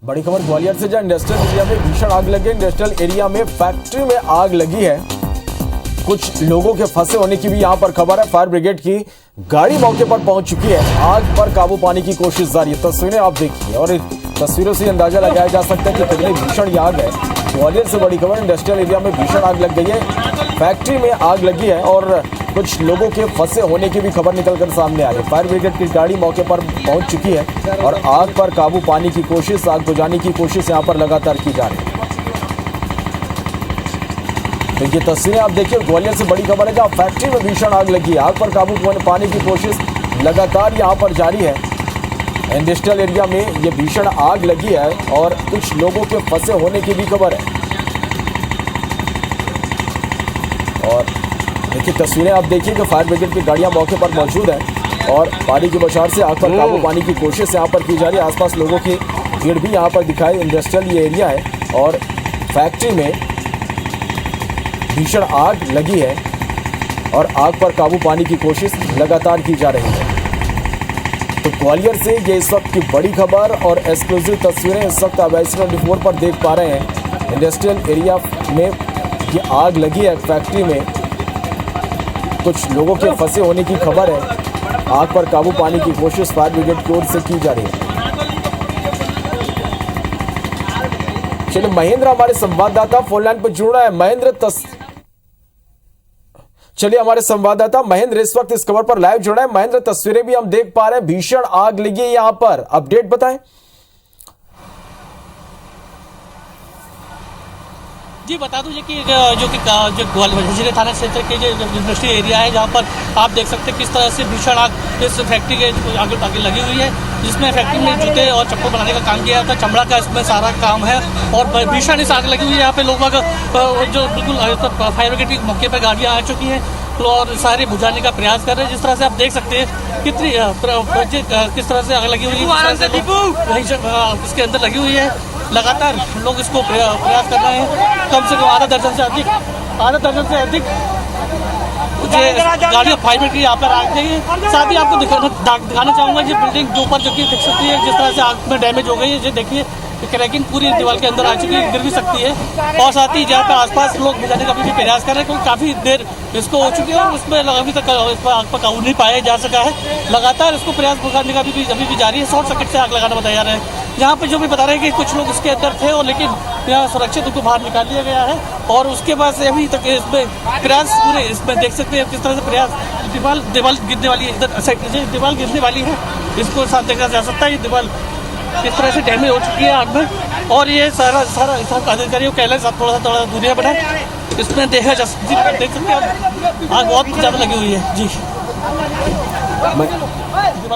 बड़ी खबर ग्वालियर से, जहां इंडस्ट्रियल एरिया में भीषण आग लगी। इंडस्ट्रियल एरिया में फैक्ट्री में आग लगी है। कुछ लोगों के फंसे होने की भी यहां पर खबर है। फायर ब्रिगेड की गाड़ी मौके पर पहुंच चुकी है। आग पर काबू पाने की कोशिश जारी है। तस्वीरें आप देखिए और तस्वीरों से अंदाजा लगाया जा सकता है कि कितनी भीषण ये आग है। ग्वालियर से बड़ी खबर, इंडस्ट्रियल एरिया में भीषण आग लग गई है। फैक्ट्री में आग लगी है और कुछ लोगों के फंसे होने की भी खबर निकलकर सामने आ रही है। फायर ब्रिगेड की गाड़ी मौके पर पहुंच चुकी है और आग पर काबू पाने की कोशिश, आग बुझाने की कोशिश यहां पर लगातार की जा रही है। तो ये तस्वीरें आप देखिए, ग्वालियर से बड़ी खबर है जहां फैक्ट्री में भीषण आग लगी है। आग पर काबू पाने की कोशिश लगातार यहां पर जारी है। इंडस्ट्रियल एरिया में ये भीषण आग लगी है और कुछ लोगों के फंसे होने की भी खबर है। और देखिए तस्वीरें आप देखिए कि फायर ब्रिगेड की गाड़ियां मौके पर मौजूद हैं और पानी की बौछार से आग पर काबू पाने की कोशिश यहां पर की जा रही है। आसपास लोगों की भीड़ भी यहां पर दिखाई। इंडस्ट्रियल ये एरिया है और फैक्ट्री में भीषण आग लगी है और आग पर काबू पाने की कोशिश लगातार की जा रही है। तो ग्वालियर से ये इस वक्त की बड़ी खबर और एक्सक्लूसिव तस्वीरें इस वक्त आप IC24 पर देख पा रहे हैं। इंडस्ट्रियल एरिया में ये आग लगी है। फैक्ट्री में कुछ लोगों के फंसे होने की खबर है। आग पर काबू पाने की कोशिश फायर ब्रिगेड की ओर से की जा रही है। चलिए महेंद्र हमारे संवाददाता फोन लाइन पर जुड़ रहा है। महेंद्र चलिए हमारे संवाददाता महेंद्र इस वक्त इस खबर पर लाइव जुड़ा है। महेंद्र, तस्वीरें भी हम देख पा रहे हैं, भीषण आग लगी है यहां पर, अपडेट बताएं। जी बता दूं कि जो ग्वालियर थाना क्षेत्र के जो इंडस्ट्री एरिया है, जहां पर आप देख सकते हैं किस तरह से भीषण आग इस फैक्ट्री के आगे लगी हुई है, जिसमें फैक्ट्री में जूते और चप्पल बनाने का काम किया जाता है। चमड़ा का इसमें सारा काम है और भीषण इस आग लगी हुई है। यहाँ पे लोग जो बिल्कुल फायर ब्रिगेड के मौके पर गाड़ियाँ आ चुकी हैं और सारे बुझाने का प्रयास कर रहे हैं। जिस तरह से आप देख सकते हैं कितनी किस तरह से आग लगी हुई है, इसके अंदर लगी हुई है। लगातार लोग इसको प्रयास कर रहे हैं। कम से कम आधा दर्जन से अधिक गाड़ियाँ फायर ब्रिगेड यहाँ पर आ गई है। साथ ही आपको दिखाना चाहूँगा ये बिल्डिंग जो ऊपर जो कि देख सकती है जिस तरह से आग में डैमेज हो गई है। ये देखिए क्रैकिंग पूरी दीवार के अंदर आ चुकी है, गिर भी सकती है। और साथ ही जहाँ पे आसपास लोग बुझाने का भी प्रयास कर रहे हैं क्योंकि काफ़ी देर इसको हो चुकी है और उसमें अभी तक इस पर आग पर काबू नहीं पाया जा सका है। लगातार इसको प्रयास करने का अभी भी जारी है। शॉर्ट सर्किट से आग लगाना बताया जा रहा है। यहाँ पे जो भी बता रहे हैं कि कुछ लोग इसके अंदर थे और लेकिन यहाँ सुरक्षित उनको बाहर निकाल लिया गया है। और उसके बाद से अभी तक इसमें प्रयास पूरे इसमें देख सकते हैं किस तरह से प्रयास दीवार गिरने वाली है। इधर साइड दीवार गिरने वाली है, इसको साथ देखा जा सकता है। ये दीवार किस तरह से डैमेज हो चुकी है आग में और ये सारा अधिकारियों के साथ थोड़ा दूरियां बनाए इसमें देखा जा सकती है। देख सकते हैं आग बहुत ज़्यादा लगी हुई है। जी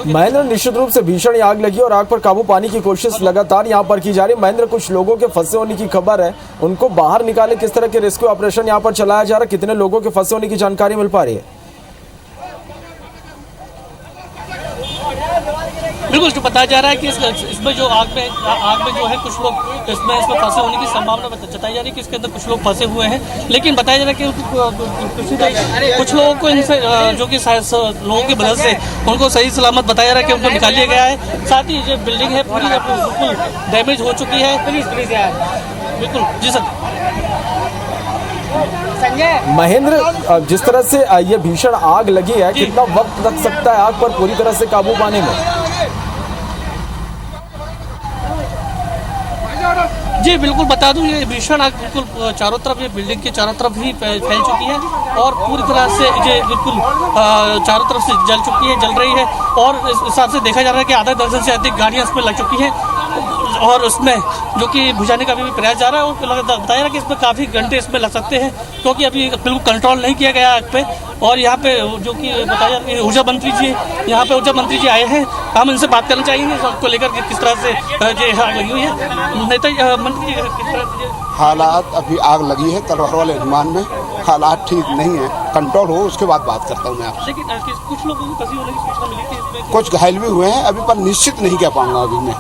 महेंद्र, निश्चित रूप से भीषण आग लगी और आग पर काबू पाने की कोशिश लगातार यहां पर की जा रही है। महेंद्र, कुछ लोगों के फंसे होने की खबर है, उनको बाहर निकाले किस तरह के रेस्क्यू ऑपरेशन यहां पर चलाया जा रहा है? कितने लोगों के फंसे होने की जानकारी मिल पा रही है? बिल्कुल जो बताया जा रहा है कि इसमें जो आग में जो है कुछ लोग इसमें फंसे होने की संभावना जताई जा रही है कि इसके अंदर कुछ लोग फंसे हुए हैं। लेकिन बताया जा रहा है कि कुछ लोगों को इनसे जो कि लोगों की मदद से उनको सही सलामत बताया जा रहा है कि उनको निकाल लिया गया है। साथ ही जो बिल्डिंग है पूरी बिल्कुल डैमेज हो चुकी है। बिल्कुल जी सर। महेंद्र, जिस तरह से ये भीषण आग लगी है, कितना वक्त लग सकता है आग पर पूरी तरह से काबू पाने में? जी बिल्कुल बता दूं, ये भीषण आग बिल्कुल चारों तरफ, ये बिल्डिंग के चारों तरफ ही फैल चुकी है और पूरी तरह से ये बिल्कुल चारों तरफ से जल चुकी है, जल रही है। और इस हिसाब से देखा जा रहा है कि आधा दर्जन से अधिक गाड़ियां इसमें लग चुकी हैं और उसमें जो कि बुझाने का भी प्रयास जा रहा है। और बताया जा रहा है कि इसमें काफ़ी घंटे इसमें लग सकते हैं क्योंकि अभी बिल्कुल कंट्रोल नहीं किया गया आग पे। और यहाँ पे जो कि बताया जा रहा है ऊर्जा मंत्री जी आए हैं, हम इनसे बात करना चाहेंगे सबको लेकर कि किस तरह से ये आग लगी हुई है। नेता मंत्री जी किस तरह से हालात अभी आग लगी है तलवार वाले अनुमान में हालात ठीक नहीं है, कंट्रोल हो उसके बाद बात करता हूँ मैं आपसे। लेकिन कुछ लोगों को फंसी होने की सूचना मिली थी इसमें, कुछ घायल भी हुए हैं अभी, पर निश्चित नहीं कह पाऊंगा अभी मैं।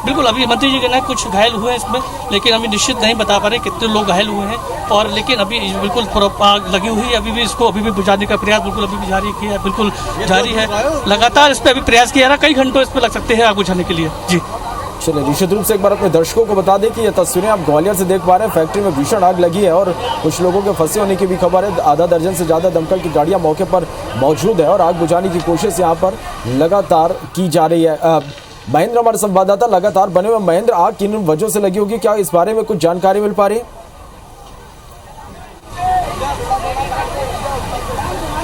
बिल्कुल अभी मंत्री जी कहना है कुछ घायल हुए हैं इसमें, लेकिन अभी निश्चित नहीं बता पा रहे कितने लोग घायल हुए हैं। और लेकिन अभी बिल्कुल आग लगी हुई है, अभी भी इसको अभी भी बुझाने का प्रयास बिल्कुल अभी भी जारी है। लगातार इस पर अभी प्रयास किया जा रहा है, कई घंटों इस पर लग सकते हैं आग बुझाने के लिए। जी चलिए निश्चित रूप से एक बार अपने दर्शकों को बता दें कि ये तस्वीरें आप ग्वालियर से देख पा रहे हैं। फैक्ट्री में भीषण आग लगी है और कुछ लोगों के फंसे होने की भी खबर है। आधा दर्जन से ज़्यादा दमकल की गाड़ियां मौके पर मौजूद है और आग बुझाने की कोशिश यहां पर लगातार की जा रही है। महेंद्र हमारे संवाददाता लगातार बने हुए। महेंद्र, आग किन वजह से लगी होगी, क्या इस बारे में कुछ जानकारी मिल पा रही है?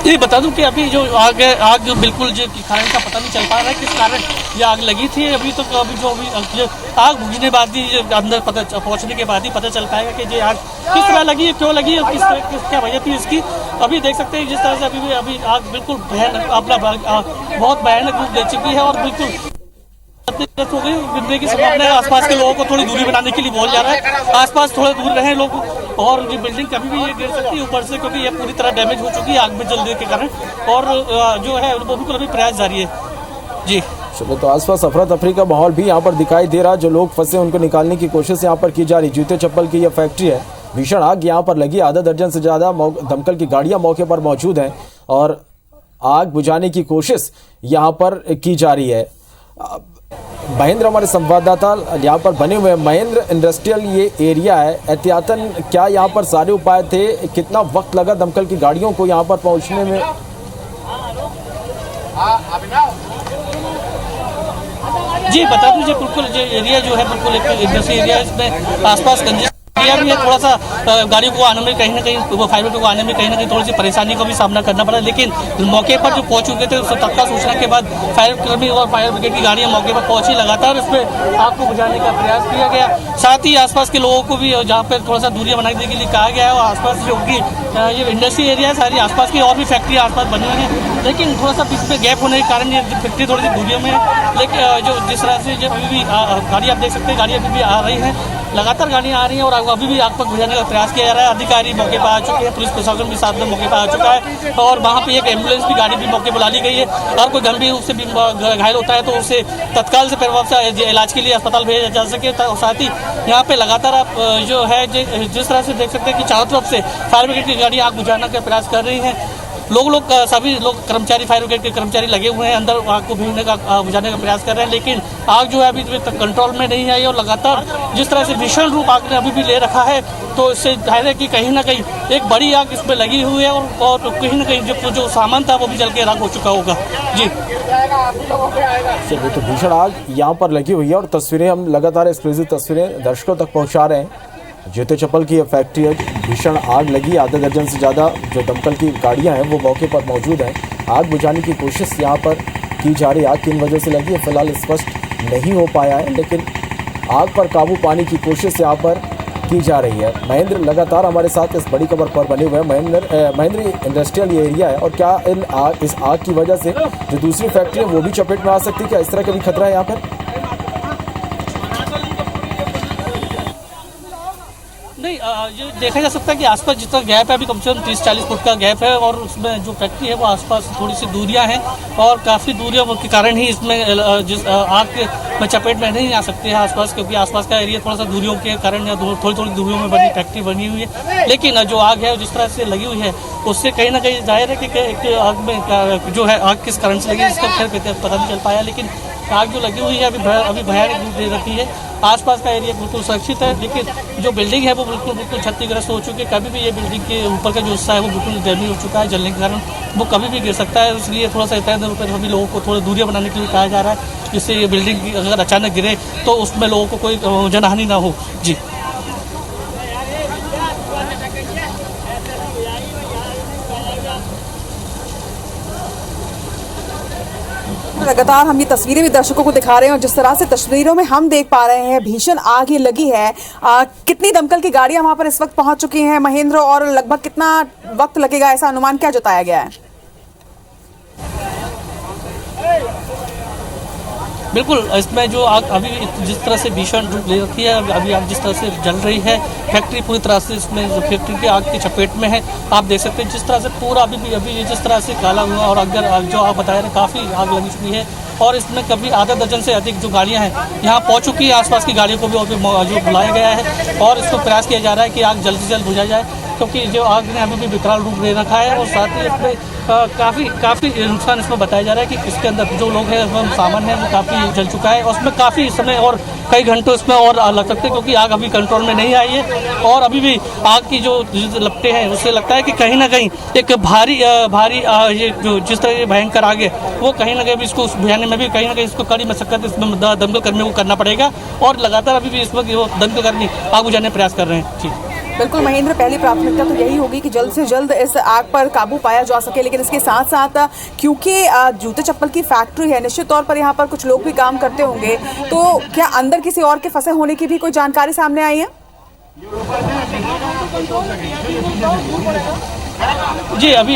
ये बता दूं कि अभी जो आग है, आग बिल्कुल जो कारण का पता नहीं चल पा रहा है किस कारण ये आग लगी थी। अभी तो अभी आग बुझने बाद ही अंदर पहुंचने के बाद ही पता चल पाएगा कि ये आग किस तरह लगी है, क्यों लगी है, क्या वजह थी इसकी। अभी देख सकते हैं जिस तरह से अभी आग बिल्कुल भयानक अपना बहुत भयानक रूप ले चुकी है और बिल्कुल हो गई गिरने की संभावना है। आसपास के लोगों को थोड़ी दूरी बनाने के लिए बोला जा रहा है, आसपास थोड़े दूर रहे लोग, और ये बिल्डिंग कभी भी ये गिर सकती है ऊपर से, क्योंकि ये पूरी तरह डैमेज हो चुकी है आग में जलने के कारण। और जो है वो बिल्कुल अभी प्रयास जारी है। जी चलो, तो आसपास अफरा तफरी का माहौल भी यहाँ पर दिखाई दे रहा। जो लोग फंसे उनको निकालने की कोशिश यहाँ पर की जा रही। जूते चप्पल की यह फैक्ट्री है। भीषण आग यहाँ पर लगी। आधा दर्जन से ज्यादा दमकल की गाड़ियां मौके पर मौजूद हैं और आग बुझाने की कोशिश यहाँ पर की जा रही है। महेंद्र हमारे संवाददाता यहाँ पर बने हुए हैं। महेंद्र, इंडस्ट्रियल ये एरिया है, एहतियातन क्या यहाँ पर सारे उपाय थे? कितना वक्त लगा दमकल की गाड़ियों को यहाँ पर पहुँचने में? जी बता दीजिए, बिल्कुल जो एरिया जो है बिल्कुल एक इंडस्ट्रियल एरिया है। इसमें आसपास कंजेस्ट एरिया भी है। थोड़ा सा गाड़ियों को आने में कहीं ना कहीं, फायर ब्रिगेड को आने में कहीं ना कहीं थोड़ी सी परेशानी का भी सामना करना पड़ा। लेकिन मौके पर जो पहुंच चुके थे उससे तत्काल सूचना के बाद फायर कर्मी और फायर ब्रिगेड की गाड़ियां मौके पर पहुंची। लगातार इसमें आग को बुझाने का प्रयास किया गया। साथ ही आसपास के लोगों को भी जहाँ पर थोड़ा सा दूरियां बनाने के लिए कहा गया है। और आसपास जो कि ये इंडस्ट्री एरिया है, सारी आसपास की और भी फैक्ट्री आसपास बनी हुई है, लेकिन थोड़ा सा बीच में गैप होने के कारण ये फैक्ट्री थोड़ी सी दूरियों में है। लेकिन जो जिस तरह से जो अभी भी गाड़ी आप देख सकते हैं, गाड़ी अभी भी आ रही है, लगातार गाड़ियां आ रही हैं और अभी भी आग पर बुझाने का प्रयास किया जा रहा है। अधिकारी मौके पर आ चुके हैं, पुलिस प्रशासन भी साथ में मौके पर आ चुका है और वहां पे एक एम्बुलेंस की गाड़ी भी मौके बुला ली गई है। और कोई गंभीर रूप से घायल होता है तो उसे तत्काल से प्रभाव से इलाज के लिए अस्पताल भेजा जा सके। साथ ही यहाँ पे लगातार आप जो है जिस तरह से देख सकते हैं कि चारों तरफ से फायर ब्रिगेड की गाड़ी आग बुझाने का प्रयास कर रही है। सभी लोग कर्मचारी, फायर ब्रिगेड के कर्मचारी लगे हुए हैं, अंदर आग को बुझाने का प्रयास कर रहे हैं। लेकिन आग जो है अभी तक कंट्रोल में नहीं आई और लगातार जिस तरह से भीषण रूप आग ने अभी भी ले रखा है, तो इससे जाहिर है कि कहीं ना कहीं एक बड़ी आग इसमें लगी हुई है और कहीं ना कहीं जो सामान था वो भी जल के राख हो चुका होगा। जी तो भीषण आग यहाँ पर लगी हुई है और तस्वीरें हम लगातार एक्सक्लूसिव तस्वीरें दर्शकों तक पहुँचा रहे हैं। जूते चप्पल की यह फैक्ट्री है, भीषण आग लगी। आधा दर्जन से ज़्यादा जो दमकल की गाड़ियां हैं वो मौके पर मौजूद हैं। आग बुझाने की कोशिश यहाँ पर की जा रही है। आग किन वजह से लगी है फिलहाल स्पष्ट नहीं हो पाया है, लेकिन आग पर काबू पाने की कोशिश यहाँ पर की जा रही है। महेंद्र लगातार हमारे साथ इस बड़ी खबर पर बने हुए हैं। महेंद्र, इंडस्ट्रियल ये एरिया है और क्या इस आग की वजह से जो दूसरी फैक्ट्री है वो भी चपेट में आ सकती है? क्या इस तरह का भी खतरा है यहाँ पर? नहीं, ये देखा जा सकता है कि आसपास जितना गैप है अभी कम से कम 30-40 फुट का गैप है और उसमें जो फैक्ट्री है वो आसपास थोड़ी सी दूरियां हैं और काफ़ी दूरियों के कारण ही इसमें आग में चपेट में नहीं आ सकते हैं आसपास, क्योंकि आसपास का एरिया थोड़ा सा दूरियों के कारण या थोड़ी दूरियों में बनी फैक्ट्री बनी हुई है। लेकिन जो आग है जिस तरह से लगी हुई है उससे कहीं ना कहीं जाहिर है कि आग में जो है आग किस कारण से लगी इसका खैर पता नहीं चल पाया। लेकिन आग जो लगी हुई है अभी भयानक रूप दे रखी है। आसपास का एरिया बिल्कुल सुरक्षित है, लेकिन जो बिल्डिंग है वो बिल्कुल क्षतिग्रस्त हो चुकी है। कभी भी ये बिल्डिंग के ऊपर का जो हिस्सा है वो बिल्कुल डैमेज हो चुका है, जलने के कारण वो कभी भी गिर सकता है। इसलिए थोड़ा सा इधर उधर सभी लोगों को थोड़ा दूरियां बनाने के लिए कहा जा रहा है, जिससे ये बिल्डिंग अगर अचानक गिरे तो उसमें लोगों को कोई जनहानि ना हो। जी लगातार हम ये तस्वीरें भी दर्शकों को दिखा रहे हैं और जिस तरह से तस्वीरों में हम देख पा रहे हैं भीषण आग ये लगी है। कितनी दमकल की गाड़ियां वहां पर इस वक्त पहुंच चुकी हैं महेंद्र, और लगभग कितना वक्त लगेगा ऐसा अनुमान क्या जताया गया है? बिल्कुल, इसमें जो आग अभी जिस तरह से भीषण रूप ले रखी है, अभी आग जिस तरह से जल रही है, फैक्ट्री पूरी तरह से इसमें फैक्ट्री की आग की चपेट में है। आप देख सकते हैं जिस तरह से पूरा अभी जिस तरह से काला हुआ और अगर जो आप बता रहे हैं काफ़ी आग लगी चुकी है और इसमें कभी आधा दर्जन से अधिक जो गाड़ियां हैं यहाँ पहुँच चुकी है। आसपास की गाड़ियों को भी जो बुलाया गया है और इसको प्रयास किया जा रहा है कि आग जल्द से जल्द बुझाई जाए। क्योंकि जो आग ने अभी भी विकराल रूप ले रखा है। और साथ ही इसमें काफ़ी नुकसान इसमें बताया जा रहा है कि इसके अंदर जो लोग हैं सामान है वो काफ़ी जल चुका है। और उसमें काफ़ी समय और कई घंटों इसमें और लग सकते हैं, क्योंकि आग अभी कंट्रोल में नहीं आई है। और अभी भी आग की जो लपटें हैं उससे लगता है कि कहीं ना कहीं एक भारी ये जो जिस तरह ये भयंकर आग है वो कहीं ना कहीं भी इसको बुझाने में भी कहीं ना कहीं इसको कड़ी मशक्कत इसमें दमकल कर्मियों को करना पड़ेगा। और लगातार अभी भी इस वक्त वो दमकल कर्मी आग बुझाने का प्रयास कर रहे हैं। जी बिल्कुल महेंद्र, पहली प्राथमिकता तो यही होगी कि जल्द से जल्द इस आग पर काबू पाया जा सके, लेकिन इसके साथ साथ क्योंकि जूते चप्पल की फैक्ट्री है, निश्चित तौर पर यहाँ पर कुछ लोग भी काम करते होंगे, तो क्या अंदर किसी और के फंसे होने की भी कोई जानकारी सामने आई है? जी अभी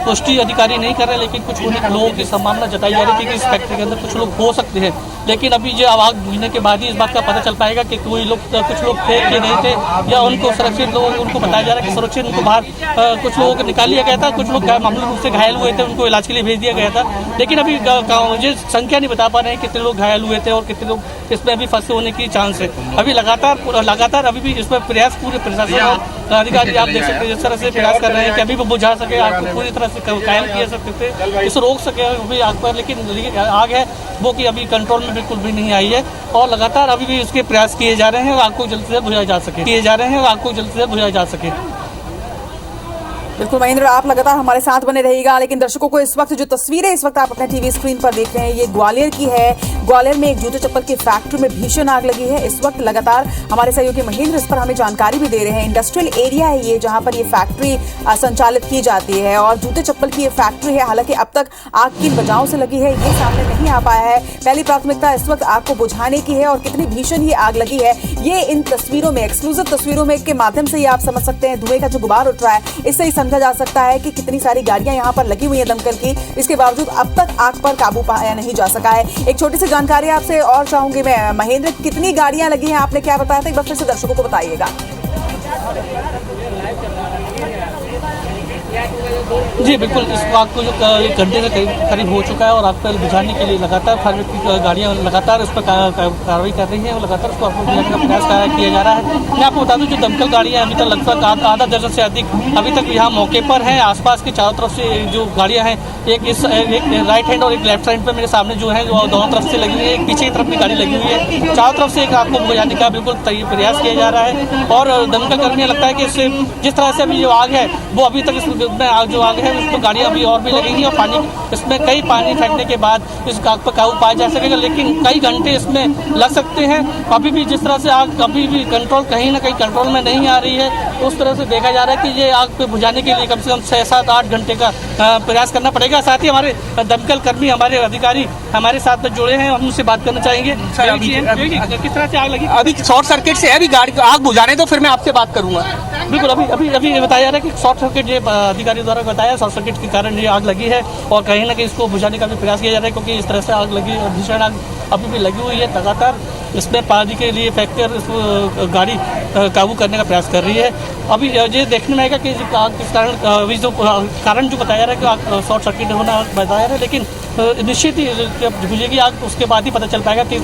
पुष्टि अधिकारी नहीं कर रहे, लेकिन कुछ लोगों की संभावना जताई जा रही थी कि इस फैक्ट्री के अंदर कुछ लोग हो सकते हैं। लेकिन अभी जो आग बुझने के बाद ही इस बात का पता चल पाएगा कि कुछ लोग थे कि नहीं थे, या उनको सुरक्षित लोग उनको बताया जा रहा है कि सुरक्षित उनको बाहर कुछ लोगों को निकाल लिया गया था, कुछ लोग मामूली रूप से घायल हुए थे, उनको इलाज के लिए भेज दिया गया था। लेकिन अभी मुझे संख्या नहीं बता पा रहे हैं कितने लोग घायल हुए थे और कितने लोग इसमें अभी फंसे होने की चांस है। अभी लगातार अभी भी इसमें प्रयास पूरे प्रशासन और अधिकारी आप देख सकते हैं जिस तरह से प्रयास कर रहे हैं कि अभी वो बुझा सके, आग को पूरी तरह से कायल किया सकते थे, इसे रोक सके अभी आग पर। लेकिन आग है वो कि अभी कंट्रोल में बिल्कुल भी नहीं आई है और लगातार अभी भी इसके प्रयास किए जा रहे हैं और आग को जल्द से बुझाया जा सके। बिल्कुल महेंद्र, आप लगातार हमारे साथ बने रहिएगा। लेकिन दर्शकों को इस वक्त जो तस्वीरें इस वक्त आप अपने टीवी स्क्रीन पर देख रहे हैं, ये ग्वालियर की है। ग्वालियर में एक जूते चप्पल की फैक्ट्री में भीषण आग लगी है। इस वक्त लगातार हमारे सहयोगी महेंद्र इस पर हमें जानकारी भी दे रहे हैं। इंडस्ट्रियल एरिया है ये, जहां पर ये फैक्ट्री संचालित की जाती है और जूते चप्पल की ये फैक्ट्री है। हालांकि अब तक आग किन वजहों से लगी है ये सामने नहीं आ पाया है। पहली प्राथमिकता इस वक्त आग को बुझाने की है और कितनी भीषण ये आग लगी है ये इन तस्वीरों में, एक्सक्लूसिव तस्वीरों में के माध्यम से ही आप समझ सकते हैं। धुएं का जो गुबार उठ रहा है, इससे ही समझा जा सकता है कि कितनी सारी गाड़ियां यहां पर लगी हुई है दमकल की, इसके बावजूद अब तक आग पर काबू पाया नहीं जा सका है। एक छोटी सी जानकारी आपसे और चाहूंगी मैं महेंद्र, कितनी गाड़ियां लगी हैं आपने क्या बताया था, एक बार फिर से दर्शकों को बताइएगा। जी बिल्कुल, इस आग को जो 1 घंटे से करीब हो चुका है और आग पर बुझाने के लिए लगातार फायर ब्रिगेड की गाड़ियाँ लगातार उस पर कार्रवाई कर रही हैं और लगातार उसको बुझाने का प्रयास किया जा रहा है। मैं आपको बता दूं जो दमकल गाड़ियाँ अभी तक लगभग आधा दर्जन से अधिक अभी तक यहाँ मौके पर हैं। आसपास के चारों तरफ से जो गाड़ियाँ हैं, एक राइट हैंड और एक लेफ्ट साइड पर मेरे सामने जो है वो दोनों तरफ से लगी हुई है, एक पीछे की तरफ भी गाड़ी लगी हुई है। चारों तरफ से एक आग को बुझाने का बिल्कुल प्रयास किया जा रहा है और दमकल कर्मी लगता है कि इससे जिस तरह से अभी जो आग है वो अभी तक इसमें जो आग है उसमें गाड़ियाँ अभी और भी लगेंगी और इसमें कई पानी फेंकने के बाद इस आग पर काबू पाया जा सकेगा, लेकिन कई घंटे इसमें लग सकते हैं। अभी भी जिस तरह से आग अभी भी कहीं ना कहीं कंट्रोल में नहीं आ रही है, उस तरह से देखा जा रहा है कि ये आग पे बुझाने के लिए कम से कम 6-7-8 घंटे का प्रयास करना पड़ेगा। साथ ही हमारे दमकल कर्मी, हमारे अधिकारी हमारे साथ में जुड़े हैं, हम उनसे बात करना चाहेंगे। किस तरह से आग लगी? अभी शॉर्ट सर्किट से है, अभी गाड़ी आग बुझाने तो फिर मैं आपसे बात करूंगा। बिल्कुल, अभी बताया जा रहा है कि शॉर्ट सर्किट, ये अधिकारी द्वारा बताया शॉर्ट सर्किट के कारण ये आग लगी है और कहीं ना कहीं इसको बुझाने का भी प्रयास किया जा रहा है, क्योंकि इस तरह से आग लगी, भीषण आग अभी भी लगी हुई है। लगातार इसमें पानी के लिए फैक्टर गाड़ी काबू करने का प्रयास कर रही है। अभी ये देखने में आएगा कि आग किस कारण, अभी जो कारण जो बताया जा रहा है कि आग शॉर्ट सर्किट होना बताया जा रहा है, लेकिन निश्चित ही जब बुझेगी आग उसके बाद ही पता चल पाएगा कि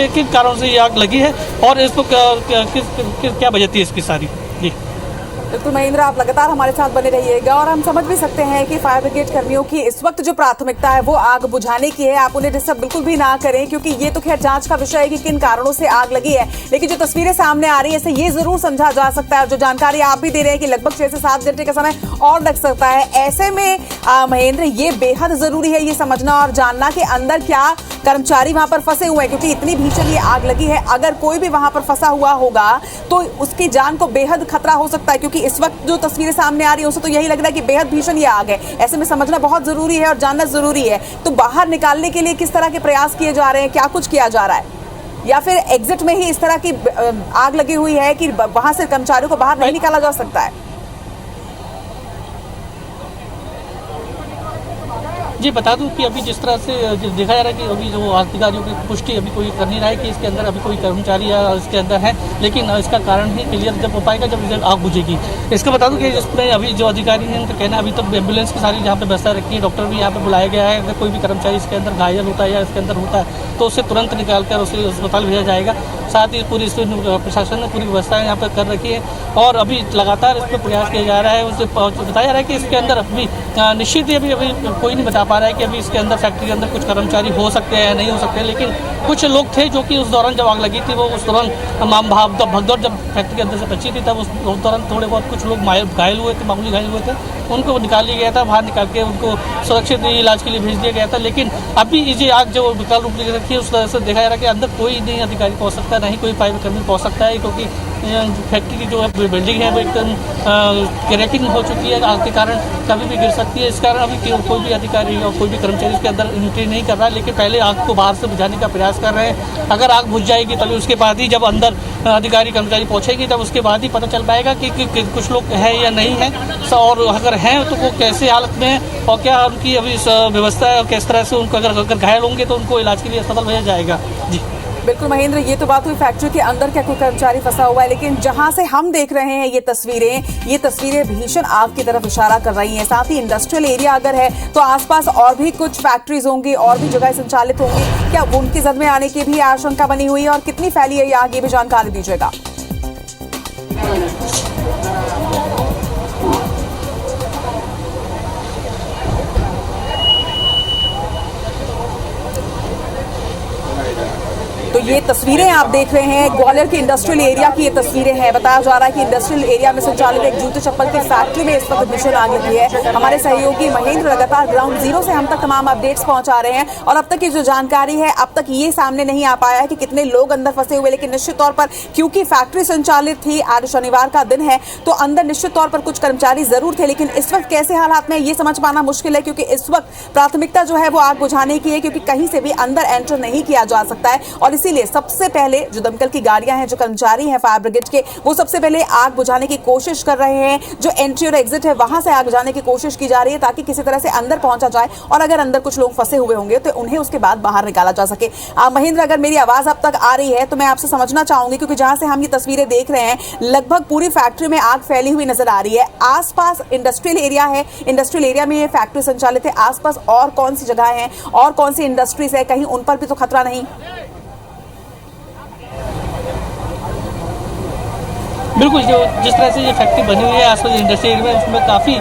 किन कारणों से ये आग लगी है और इसको क्या वजह थी इसकी सारी। जी बिल्कुल महेंद्र, आप लगातार हमारे साथ बने रहिएगा और हम समझ भी सकते हैं कि फायर ब्रिगेड कर्मियों की इस वक्त जो प्राथमिकता है वो आग बुझाने की है। आप उन्हें डिस्टर्ब बिल्कुल भी ना करें, क्योंकि ये तो खैर जांच का विषय है कि किन कारणों से आग लगी है। लेकिन जो तस्वीरें सामने आ रही है इससे ये जरूर समझा जा सकता है, जो जानकारी आप भी दे रहे हैं कि लगभग 6 से 7 घंटे का समय और लग सकता है। ऐसे में महेंद्र, ये बेहद जरूरी है ये समझना और जानना कि अंदर क्या कर्मचारी वहां पर फंसे हुए हैं, क्योंकि इतनी भीषण ये आग लगी है। अगर कोई भी वहां पर फंसा हुआ होगा तो उसकी जान को बेहद खतरा हो सकता है, क्योंकि इस वक्त जो तस्वीरें सामने आ रही है उससे तो यही लग रहा है कि बेहद भीषण ये आग है। ऐसे में समझना बहुत जरूरी है और जानना जरूरी है। तो बाहर निकालने के लिए किस तरह के प्रयास किए जा रहे हैं, क्या कुछ किया जा रहा है, या फिर एग्जिट में ही इस तरह की आग लगी हुई है कि वहां से कर्मचारियों को बाहर नहीं निकाला जा सकता है? जी बता दूं कि अभी जिस तरह से देखा जा रहा है कि अभी जो अधिकारियों की पुष्टि अभी कोई कर नहीं रहा है कि इसके अंदर अभी कोई कर्मचारी या इसके अंदर है, लेकिन इसका कारण ही क्लियर जब हो पाएगा जब रिजल्ट आग बुझेगी। इसका बता दूं कि इसमें अभी जो अधिकारी हैं उनका कहना है अभी तक एम्बुलेंस की सारी यहाँ पे व्यवस्था रखी है, डॉक्टर भी यहाँ पे बुलाया गया है। अगर कोई भी कर्मचारी इसके अंदर घायल होता है या इसके अंदर होता है तो उसे तुरंत निकाल कर उसे अस्पताल भेजा जाएगा। साथ ही पूरी प्रशासन ने पूरी व्यवस्था यहाँ पर कर रखी है और अभी लगातार इस पर प्रयास किया जा रहा है। उसे बताया जा रहा है कि इसके अंदर अभी निश्चित ही अभी कोई नहीं बता पा रहा है कि अभी इसके अंदर फैक्ट्री के अंदर कुछ कर्मचारी हो सकते हैं या नहीं हो सकते, लेकिन कुछ लोग थे जो कि उस दौरान जब आग लगी थी वो उस दौरान भगदौड़ जब फैक्ट्री के अंदर से बची थी तब उस दौरान थोड़े बहुत कुछ लोग घायल हुए थे, मामूली घायल हुए थे, उनको निकाल लिया गया था, बाहर निकाल के उनको सुरक्षित इलाज के लिए भेज दिया गया था। लेकिन अभी ये आग जो विकराल रूप ले रखी है उस तरह से देखा जा रहा है कि अंदर कोई नहीं अधिकारी पहुँच सकता, नहीं कोई फायर कर्मी पहुँच सकता है, क्योंकि फैक्ट्री की जो है बिल्डिंग है वो एकदम क्रैकिंग हो चुकी है। आग के कारण कभी भी गिर सकती है। इस कारण अभी कोई भी अधिकारी और कोई भी कर्मचारी इसके अंदर एंट्री नहीं कर रहा है, लेकिन पहले आग को बाहर से बुझाने का प्रयास कर रहे हैं। अगर आग बुझ जाएगी तभी उसके बाद ही जब अंदर अधिकारी कर्मचारी पहुंचेंगे तब उसके बाद ही पता चल पाएगा कि कुछ लोग हैं या नहीं है, और अगर हैं तो वो कैसे हालत में है और क्या उनकी अभी व्यवस्था है और किस तरह से उनको अगर घायल होंगे तो उनको इलाज के लिए अस्पताल भेजा जाएगा। जी बिल्कुल महेंद्र, ये तो बात हुई फैक्ट्री के अंदर क्या कोई कर्मचारी फंसा हुआ है, लेकिन जहां से हम देख रहे हैं ये तस्वीरें भीषण आग की तरफ इशारा कर रही हैं। साथ ही इंडस्ट्रियल एरिया अगर है तो आसपास और भी कुछ फैक्ट्रीज होंगी और भी जगह संचालित होंगी, क्या उनकी जद में आने की भी आशंका बनी हुई है और कितनी फैली है ये आग, ये भी जानकारी दीजिएगा। तो ये तस्वीरें आप देख रहे हैं ग्वालियर के इंडस्ट्रियल एरिया की ये तस्वीरें हैं। बताया जा रहा है कि इंडस्ट्रियल एरिया में संचालित एक जूते चप्पल की फैक्ट्री में इस वक्त भीषण आग लगी है। हमारे सहयोगी महेंद्र लगातार ग्राउंड जीरो से हम तक तमाम अपडेट्स पहुंचा रहे हैं और अब तक की जो जानकारी है अब तक ये सामने नहीं आ पाया है कि कितने लोग अंदर फंसे हुए, लेकिन निश्चित तौर पर क्योंकि फैक्ट्री संचालित थी, आज शनिवार का दिन है तो अंदर निश्चित तौर पर कुछ कर्मचारी जरूर थे, लेकिन इस वक्त कैसे हालात में ये समझ पाना मुश्किल है, क्योंकि इस वक्त प्राथमिकता जो है वो आग बुझाने की है, क्योंकि कहीं से भी अंदर एंटर नहीं किया जा सकता है। और इसीलिए सबसे पहले जो दमकल की गाड़ियां हैं, जो कर्मचारी हैं फायर ब्रिगेड के, वो सबसे पहले आग बुझाने की कोशिश कर रहे हैं। जो एंट्री और एग्जिट है वहां से आग बुझाने की कोशिश की जा रही है ताकि किसी तरह से अंदर पहुंचा जाए और अगर अंदर कुछ लोग फंसे हुए होंगे तो उन्हें उसके बाद बाहर निकाला जा सके। महेंद्र, अगर मेरी आवाज अब तक आ रही है तो मैं आपसे समझना चाहूंगी, क्योंकि जहां से हम ये तस्वीरें देख रहे हैं लगभग पूरी फैक्ट्री में आग फैली हुई नजर आ रही है। आसपास इंडस्ट्रियल एरिया है, इंडस्ट्रियल एरिया में ये फैक्ट्री संचालित है, आसपास और कौन सी जगह है और कौन सी इंडस्ट्रीज है, कहीं उन पर भी तो खतरा नहीं? बिल्कुल, जो जिस तरह से ये फैक्ट्री बनी हुई है आसपास इंडस्ट्री एरिया में, उसमें काफ़ी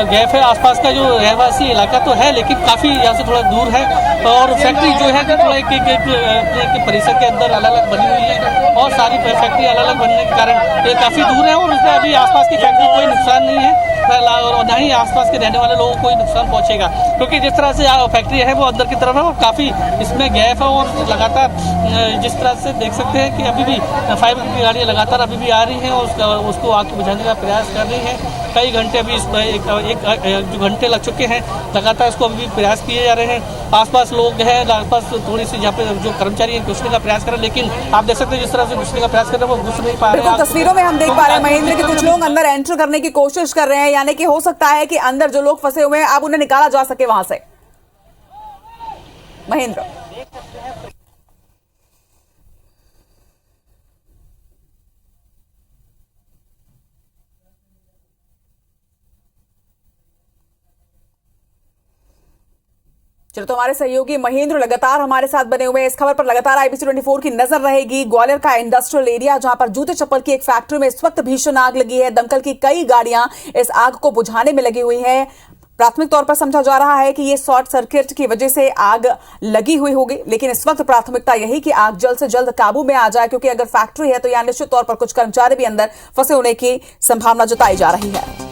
गैप है। आसपास का जो रहवासी इलाका तो है लेकिन काफ़ी यहाँ से थोड़ा दूर है और फैक्ट्री जो है थोड़ा एक परिसर के अंदर अलग अलग बनी हुई है और सारी फैक्ट्री अलग अलग बनने के कारण ये काफ़ी दूर है और उसमें अभी आसपास की फैक्ट्री कोई नुकसान नहीं है और ना ही आसपास के रहने वाले लोगों को कोई नुकसान पहुंचेगा, क्योंकि जिस तरह से फैक्ट्री है वो अंदर की तरफ है और काफ़ी इसमें गैप है और लगातार जिस तरह से देख सकते हैं कि अभी भी फायर ब्रिगेड की गाड़ियाँ लगातार अभी भी आ रही हैं और उसको आग बुझाने का प्रयास कर रही हैं। कई घंटे अभी इसमें एक जो घंटे लग चुके हैं, लगातार इसको अभी भी प्रयास किए जा रहे हैं। आसपास लोग हैं, आसपास थोड़ी सी जहाँ पे जो कर्मचारी हैं घुसने का प्रयास कर रहे हैं, लेकिन आप देख सकते हैं जिस तरह से घुसने का प्रयास कर रहे हैं वो घुस नहीं पा रहे हैं। तस्वीरों में हम देख पा रहे हैं महेंद्र कि कुछ लोग अंदर एंटर करने की कोशिश कर रहे हैं, यानी कि हो सकता है कि अंदर जो लोग फंसे हुए हैं अब उन्हें निकाला जा सके वहां से। महेंद्र, चलो, तो हमारे सहयोगी महेंद्र लगातार हमारे साथ बने हुए हैं। इस खबर पर लगातार IBC 24 की नजर रहेगी। ग्वालियर का इंडस्ट्रियल एरिया जहां पर जूते चप्पल की एक फैक्ट्री में इस वक्त भीषण आग लगी है। दमकल की कई गाड़ियां इस आग को बुझाने में लगी हुई हैं। प्राथमिक तौर पर समझा जा रहा है कि ये शॉर्ट सर्किट की वजह से आग लगी हुई होगी, लेकिन इस वक्त प्राथमिकता यही कि आग जल्द से जल्द काबू में आ जाए, क्योंकि अगर फैक्ट्री है तो यहां निश्चित तौर पर कुछ कर्मचारी भी अंदर फंसे होने की संभावना जताई जा रही है।